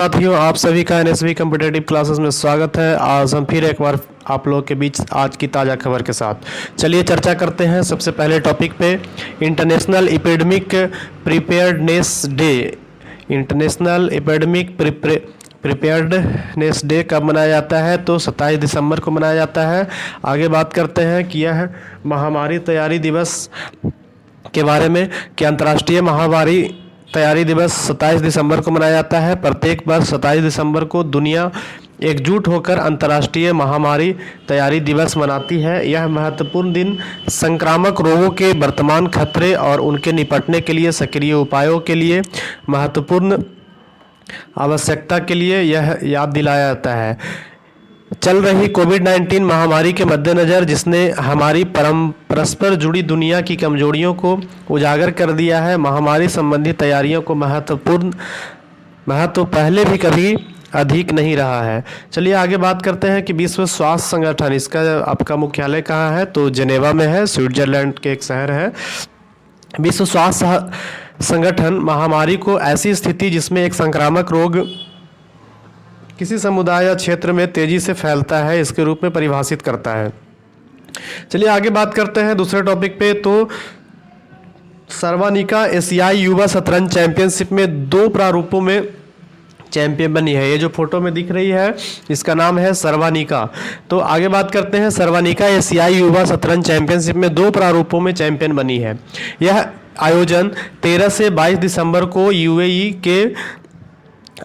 साथियों, आप सभी का एनएसवी कॉम्पिटिटिव क्लासेस में स्वागत है। आज हम फिर एक बार आप लोगों के बीच आज की ताज़ा खबर के साथ चलिए चर्चा करते हैं। सबसे पहले टॉपिक पे international epidemic preparedness day. International epidemic preparedness day कब मनाया जाता है? तो 27 दिसंबर को मनाया जाता है। आगे बात करते हैं कि यह महामारी तैयारी दिवस के बारे में कि अंतर्राष्ट्रीय महामारी तैयारी दिवस 27 दिसंबर को मनाया जाता है। प्रत्येक वर्ष 27 दिसंबर को दुनिया एकजुट होकर अंतर्राष्ट्रीय महामारी तैयारी दिवस मनाती है। यह महत्वपूर्ण दिन संक्रामक रोगों के वर्तमान खतरे और उनके निपटने के लिए सक्रिय उपायों के लिए महत्वपूर्ण आवश्यकता के लिए यह याद दिलाया जाता है। चल रही कोविड-19 महामारी के मद्देनज़र, जिसने हमारी परस्पर जुड़ी दुनिया की कमजोरियों को उजागर कर दिया है, महामारी संबंधी तैयारियों को महत्व पहले भी कभी अधिक नहीं रहा है। चलिए आगे बात करते हैं कि विश्व स्वास्थ्य संगठन, इसका आपका मुख्यालय कहाँ है? तो जेनेवा में है, स्विट्जरलैंड के एक शहर है। विश्व स्वास्थ्य संगठन महामारी को ऐसी स्थिति जिसमें एक संक्रामक रोग किसी समुदाय या क्षेत्र में तेजी से फैलता है, इसके रूप में परिभाषित करता है। चलिए आगे बात करते हैं दूसरे टॉपिक पे। तो सर्वानिका एशियाई युवा शतरंज चैंपियनशिप में 2 प्रारूपों में चैंपियन बनी है। ये जो फोटो में दिख रही है इसका नाम है सर्वानिका। तो आगे बात करते हैं, सर्वानिका एशियाई युवा शतरंज चैंपियनशिप में 2 प्रारूपों में चैंपियन बनी है। यह आयोजन 13 से 22 दिसंबर को यूएई के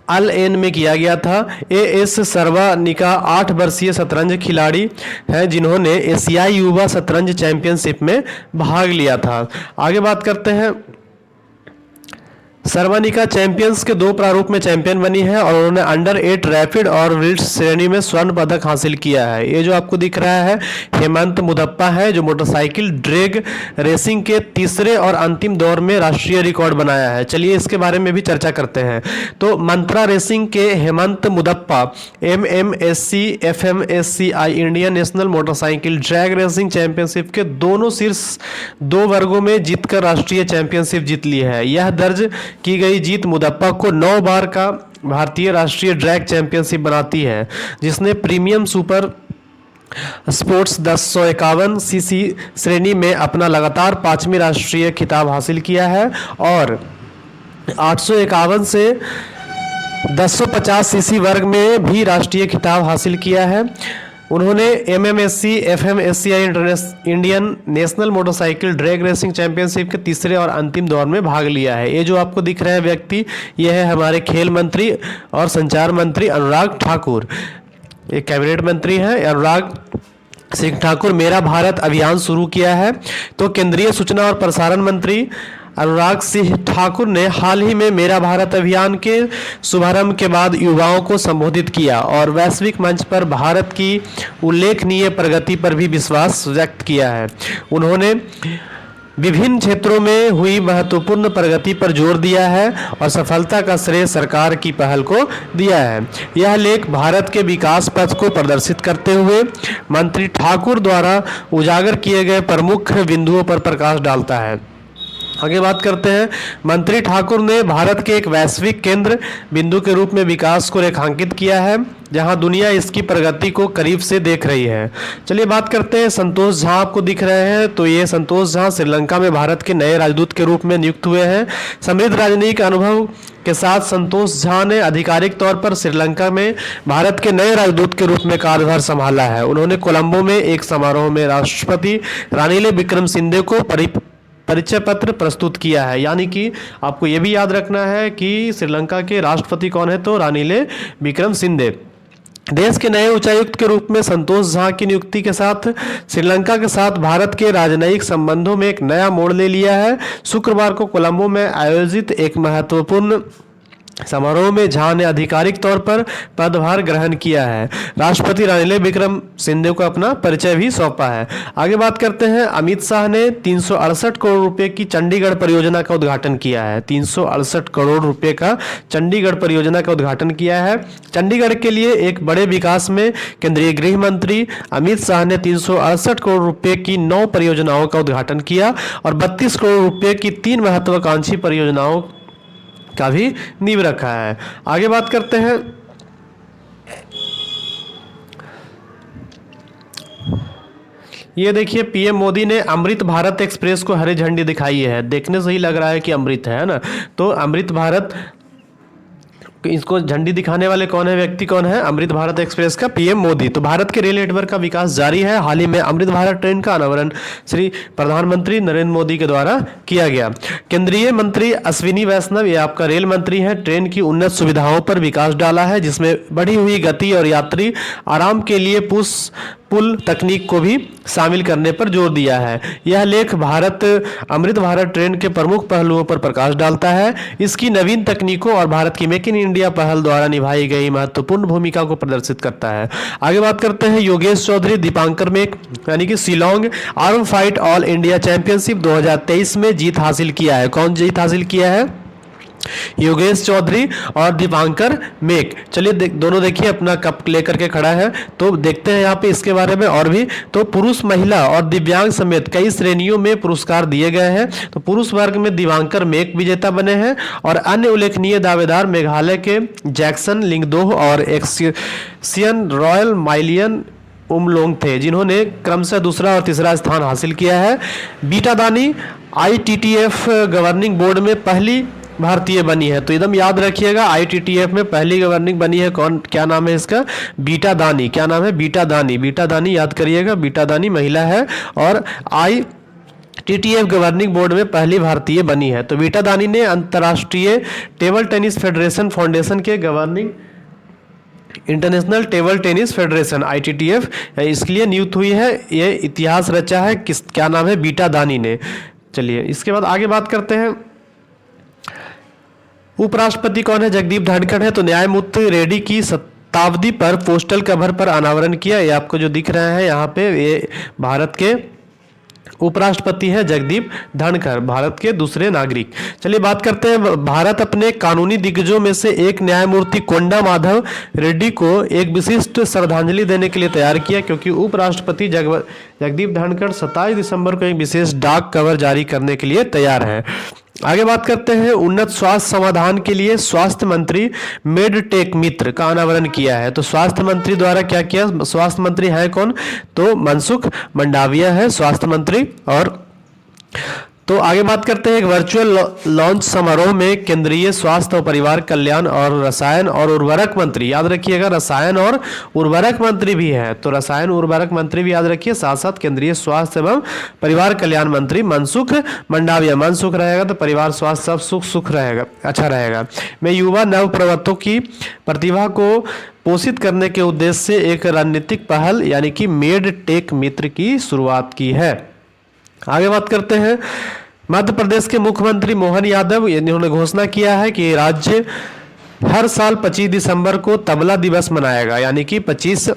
अल एन में किया गया था। एएस सर्वानिका 8 वर्षीय शतरंज खिलाड़ी हैं जिन्होंने एशियाई युवा शतरंज चैंपियनशिप में भाग लिया था। आगे बात करते हैं, सर्वानिका चैंपियंस के 2 प्रारूप में चैंपियन बनी है और उन्होंने अंडर 8 रैपिड और रिल्स श्रेणी में स्वर्ण पदक हासिल किया है। ये जो आपको दिख रहा है हेमंत मुदप्पा है, जो मोटरसाइकिल ड्रैग रेसिंग के तीसरे और अंतिम दौर में राष्ट्रीय रिकॉर्ड बनाया है। चलिए इसके बारे में भी चर्चा करते हैं। तो मंत्रा रेसिंग के Hemant Mudappa MMSC FMSCI Indian national motorcycle drag racing championship के दोनों शीर्ष 2 वर्गों में जीतकर राष्ट्रीय चैंपियनशिप जीत ली है। यह दर्ज की गई जीत मुदप्पा को 9 बार का भारतीय राष्ट्रीय ड्रैग चैंपियनशिप बनाती है, जिसने प्रीमियम सुपर स्पोर्ट्स 1051 सीसी श्रेणी में अपना लगातार 5वीं राष्ट्रीय खिताब हासिल किया है और 851 से 1050 सीसी वर्ग में भी राष्ट्रीय खिताब हासिल किया है। उन्होंने MMSC FMSCI Indian national motorcycle drag racing championship के तीसरे और अंतिम दौर में भाग लिया है। ये जो आपको दिख रहा है व्यक्ति, यह है हमारे खेल मंत्री और संचार मंत्री अनुराग ठाकुर। ये कैबिनेट मंत्री हैं अनुराग सिंह ठाकुर। मेरा भारत अभियान शुरू किया है। तो केंद्रीय सूचना और प्रसारण मंत्री अनुराग सिंह ठाकुर ने हाल ही में मेरा भारत अभियान के शुभारंभ के बाद युवाओं को संबोधित किया और वैश्विक मंच पर भारत की उल्लेखनीय प्रगति पर भी विश्वास व्यक्त किया है। उन्होंने विभिन्न क्षेत्रों में हुई महत्वपूर्ण प्रगति पर जोर दिया है और सफलता का श्रेय सरकार की पहल को दिया है। यह लेख भारत के विकास पथ को प्रदर्शित करते हुए मंत्री ठाकुर द्वारा उजागर किए गए प्रमुख बिंदुओं पर प्रकाश डालता है। आगे बात करते हैं, मंत्री ठाकुर ने भारत के एक वैश्विक केंद्र बिंदु के रूप में विकास को रेखांकित किया है, जहां दुनिया इसकी प्रगति को करीब से देख रही है। चलिए बात करते हैं, संतोष झा आपको दिख रहे हैं। तो ये संतोष झा श्रीलंका में भारत के नए राजदूत के रूप में नियुक्त हुए हैं। समृद्ध राजनीतिक अनुभव के साथ संतोष झा ने आधिकारिक तौर पर श्रीलंका में भारत के नए राजदूत के रूप में कार्यभार संभाला है। उन्होंने कोलंबो में एक समारोह में राष्ट्रपति रानिल विक्रमसिंघे को परिचय पत्र प्रस्तुत किया है। यानी कि आपको यह भी याद रखना है कि श्रीलंका के राष्ट्रपति कौन है? तो रानिल विक्रमसिंघे। देश के नए उच्चायुक्त के रूप में संतोष झा की नियुक्ति के साथ श्रीलंका के साथ भारत के राजनयिक संबंधों में एक नया मोड़ ले लिया है। शुक्रवार को कोलंबो में आयोजित एक महत्वपूर्ण समारोह में झा ने आधिकारिक तौर पर पदभार ग्रहण किया है। राष्ट्रपति रानिल विक्रमसिंघे को अपना परिचय भी सौंपा है। आगे बात करते हैं, अमित शाह ने 368 करोड़ रुपए की चंडीगढ़ परियोजना का उद्घाटन किया है। 368 करोड़ रुपए का चंडीगढ़ परियोजना का उद्घाटन किया है। चंडीगढ़ के लिए एक बड़े विकास में केंद्रीय गृह मंत्री अमित शाह ने 368 करोड़ रुपए की 9 परियोजनाओं का उद्घाटन किया और 32 करोड़ रुपए की 3 महत्वाकांक्षी परियोजनाओं का भी नींव रखा है। आगे बात करते हैं, ये देखिए पीएम मोदी ने अमृत भारत एक्सप्रेस को हरी झंडी दिखाई है। देखने से ही लग रहा है कि अमृत है ना। तो अमृत भारत, इसको झंडी दिखाने वाले कौन है, व्यक्ति कौन है, अमृत भारत एक्सप्रेस का पीएम मोदी। तो भारत के रेल नेटवर्क का विकास जारी है। हाल ही में अमृत भारत ट्रेन का अनावरण श्री प्रधानमंत्री नरेंद्र मोदी के द्वारा किया गया। केंद्रीय मंत्री अश्विनी वैष्णव, ये आपका रेल मंत्री हैं, ट्रेन की उन्नत सुविधाओं पर विकास डाला है, जिसमें बढ़ी हुई गति और यात्री आराम के लिए पुल तकनीक को भी शामिल करने पर जोर दिया है। यह लेख अमृत भारत ट्रेन के प्रमुख पहलुओं पर प्रकाश डालता है, इसकी नवीन तकनीकों और भारत की मेक इन इंडिया पहल द्वारा निभाई गई महत्वपूर्ण भूमिका को प्रदर्शित करता है। आगे बात करते हैं, योगेश चौधरी दीपांकर मेक यानी कि Shillong arm fight all India championship 2023 में जीत हासिल किया है। कौन जीत हासिल किया है, योगेश चौधरी और दीपांकर मेक। चलिए दोनों देखिए अपना कप लेकर के खड़ा है, तो देखते हैं यहाँ पे इसके बारे में और भी। तो पुरुष, महिला और दिव्यांग समेत कई श्रेणियों में पुरस्कार दिए गए हैं। तो पुरुष वर्ग में दीपांकर मेक विजेता बने हैं और अन्य उल्लेखनीय दावेदार मेघालय के जैक्सन लिंगदोह और एक्सियन रॉयल माइलियन उमलोंग थे, जिन्होंने क्रमशः दूसरा और तीसरा स्थान हासिल किया है। बीटा दानी ITTF गवर्निंग बोर्ड में पहली भारतीय बनी है। तो एकदम याद रखिएगा, ITTF में पहली गवर्निंग बनी है कौन, क्या नाम है इसका, बीटा दानी। क्या नाम है, बीटा दानी। बीटा दानी याद करिएगा, बीटा दानी महिला है और ITTF गवर्निंग बोर्ड में पहली भारतीय बनी है। तो बीटा दानी ने अंतर्राष्ट्रीय टेबल टेनिस फेडरेशन फाउंडेशन के governing international table tennis federation ITTF इसके लिए नियुक्त हुई है। ये इतिहास रचा है क्या नाम है, बीटा दानी ने। चलिए इसके बाद आगे बात करते हैं, उपराष्ट्रपति कौन है, जगदीप धनखड़ है। तो न्यायमूर्ति रेड्डी की शताब्दी पर पोस्टल कवर पर अनावरण किया। ये आपको जो दिख रहा है यहाँ पे, ये भारत के उपराष्ट्रपति हैं जगदीप धनखड़, भारत के दूसरे नागरिक। चलिए बात करते हैं, भारत अपने कानूनी दिग्गजों में से एक न्यायमूर्ति कोंडा माधव रेड्डी को एक विशिष्ट श्रद्धांजलि देने के लिए तैयार किया, क्योंकि उपराष्ट्रपति जगदीप धनखड़ 27 दिसंबर को एक विशेष डाक कवर जारी करने के लिए तैयार है। आगे बात करते हैं, उन्नत स्वास्थ्य समाधान के लिए स्वास्थ्य मंत्री मेडटेक मित्र का अनावरण किया है। तो स्वास्थ्य मंत्री द्वारा क्या किया, स्वास्थ्य मंत्री है कौन, तो मनसुख मंडाविया है स्वास्थ्य मंत्री। और तो आगे बात करते हैं, एक वर्चुअल लॉन्च समारोह में केंद्रीय स्वास्थ्य और परिवार कल्याण और रसायन और उर्वरक मंत्री, याद रखिएगा रसायन और उर्वरक मंत्री भी है, तो रसायन उर्वरक मंत्री भी याद रखिए, साथ साथ केंद्रीय स्वास्थ्य एवं परिवार कल्याण मंत्री मनसुख मंडाविया। मनसुख रहेगा तो परिवार स्वास्थ्य सब सुख रहेगा, अच्छा रहेगा। मैं युवा नवप्रवर्तकों की प्रतिभा को पोषित करने के उद्देश्य से एक रणनीतिक पहल यानी कि मेड टेक मित्र की शुरुआत की है। आगे बात करते हैं, मध्य प्रदेश के मुख्यमंत्री मोहन यादव, इन्होंने घोषणा किया है कि राज्य हर साल 25 दिसंबर को तबला दिवस मनाएगा, यानी कि 25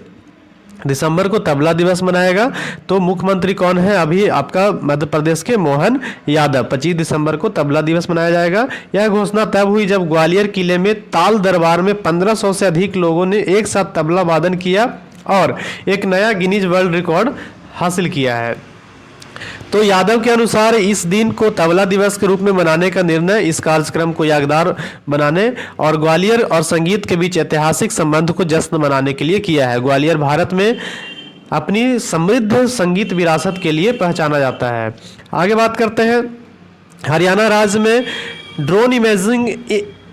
दिसंबर को तबला दिवस मनाएगा। तो मुख्यमंत्री कौन है अभी आपका, मध्य प्रदेश के मोहन यादव। 25 दिसंबर को तबला दिवस मनाया जाएगा। यह घोषणा तब हुई जब ग्वालियर किले में ताल दरबार में 1500 से अधिक लोगों ने एक साथ तबला वादन किया और एक नया गिनीज वर्ल्ड रिकॉर्ड हासिल किया है। तो यादव के अनुसार इस दिन को तबला दिवस के रूप में मनाने का निर्णय इस कार्यक्रम को यादगार बनाने और ग्वालियर और संगीत के बीच ऐतिहासिक संबंध को जश्न मनाने के लिए किया है। ग्वालियर भारत में अपनी समृद्ध संगीत विरासत के लिए पहचाना जाता है। आगे बात करते हैं, हरियाणा राज्य में drone imaging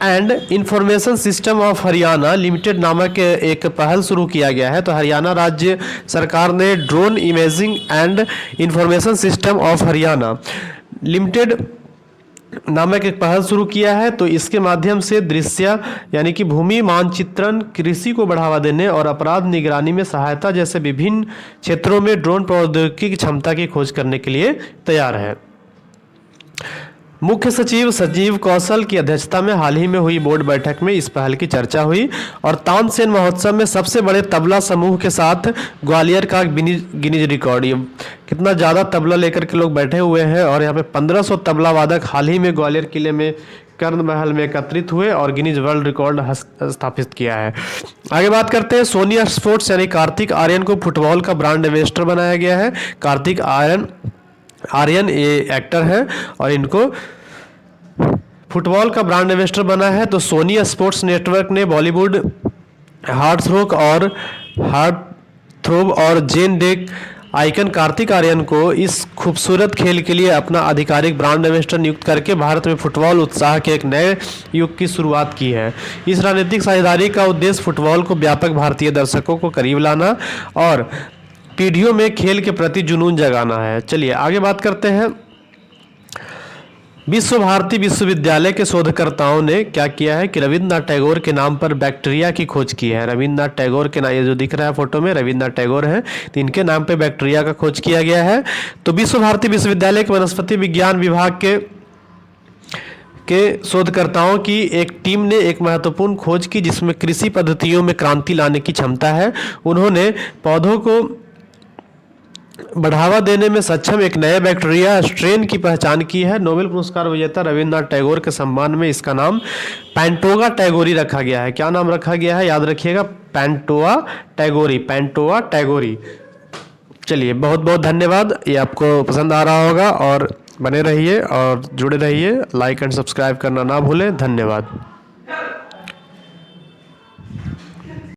and information system of Haryana limited नामक एक पहल शुरू किया गया है। तो हरियाणा राज्य सरकार ने drone imaging and information system of Haryana limited नामक एक पहल शुरू किया है। तो इसके माध्यम से दृश्य यानी कि भूमि मानचित्रण, कृषि को बढ़ावा देने और अपराध निगरानी में सहायता जैसे विभिन्न क्षेत्रों में ड्रोन प्रौद्योगिकी की क्षमता की खोज करने के लिए तैयार है। मुख्य सचिव संजीव कौशल की अध्यक्षता में हाल ही में हुई बोर्ड बैठक में इस पहल की चर्चा हुई और तानसेन महोत्सव में सबसे बड़े तबला समूह के साथ ग्वालियर का गिनीज रिकॉर्ड, ये कितना ज़्यादा तबला लेकर के लोग बैठे हुए हैं और यहाँ पे 1500 तबला वादक हाल ही में ग्वालियर किले में कर्ण महल में एकत्रित हुए और गिनीज वर्ल्ड रिकॉर्ड स्थापित किया है। आगे बात करते हैं, सोनी स्पोर्ट्स यानी कार्तिक आर्यन को फुटबॉल का ब्रांड एम्बेसडर बनाया गया है। कार्तिक आर्यन ये एक्टर हैं और इनको फुटबॉल का ब्रांड एम्बेसडर बना है तो सोनी स्पोर्ट्स नेटवर्क ने बॉलीवुड हार्ट थ्रोब और जेन डेक आइकन कार्तिक आर्यन को इस खूबसूरत खेल के लिए अपना आधिकारिक ब्रांड एम्बेसडर नियुक्त करके भारत में फुटबॉल उत्साह के एक नए युग की शुरुआत की है। इस रणनीतिक साझेदारी का उद्देश्य फुटबॉल को व्यापक भारतीय दर्शकों को करीब लाना और पीढ़ियों में खेल के प्रति जुनून जगाना है। चलिए आगे बात करते हैं। विश्व भारती विश्वविद्यालय के शोधकर्ताओं ने क्या किया है कि रविन्द्रनाथ टैगोर के नाम पर बैक्टीरिया की खोज की है। रविन्द्रनाथ टैगोर के नाम, ये जो दिख रहा है फोटो में रविन्द्रनाथ टैगोर है, तो इनके नाम पे बैक्टीरिया का खोज किया गया है। तो विश्व भारती विश्वविद्यालय के वनस्पति विज्ञान विभाग के शोधकर्ताओं की एक टीम ने एक महत्वपूर्ण खोज की जिसमें कृषि पद्धतियों में क्रांति लाने की क्षमता है। उन्होंने पौधों को बढ़ावा देने में सक्षम एक नए बैक्टीरिया स्ट्रेन की पहचान की है। नोबेल पुरस्कार विजेता रविन्द्रनाथ टैगोर के सम्मान में इसका नाम पैंटोगा टैगोरी रखा गया है। क्या नाम रखा गया है, याद रखिएगा, पैंटोआ टैगोरी। चलिए बहुत बहुत धन्यवाद। ये आपको पसंद आ रहा होगा और बने रहिए और जुड़े रहिए। लाइक एंड सब्सक्राइब करना ना भूलें। धन्यवाद।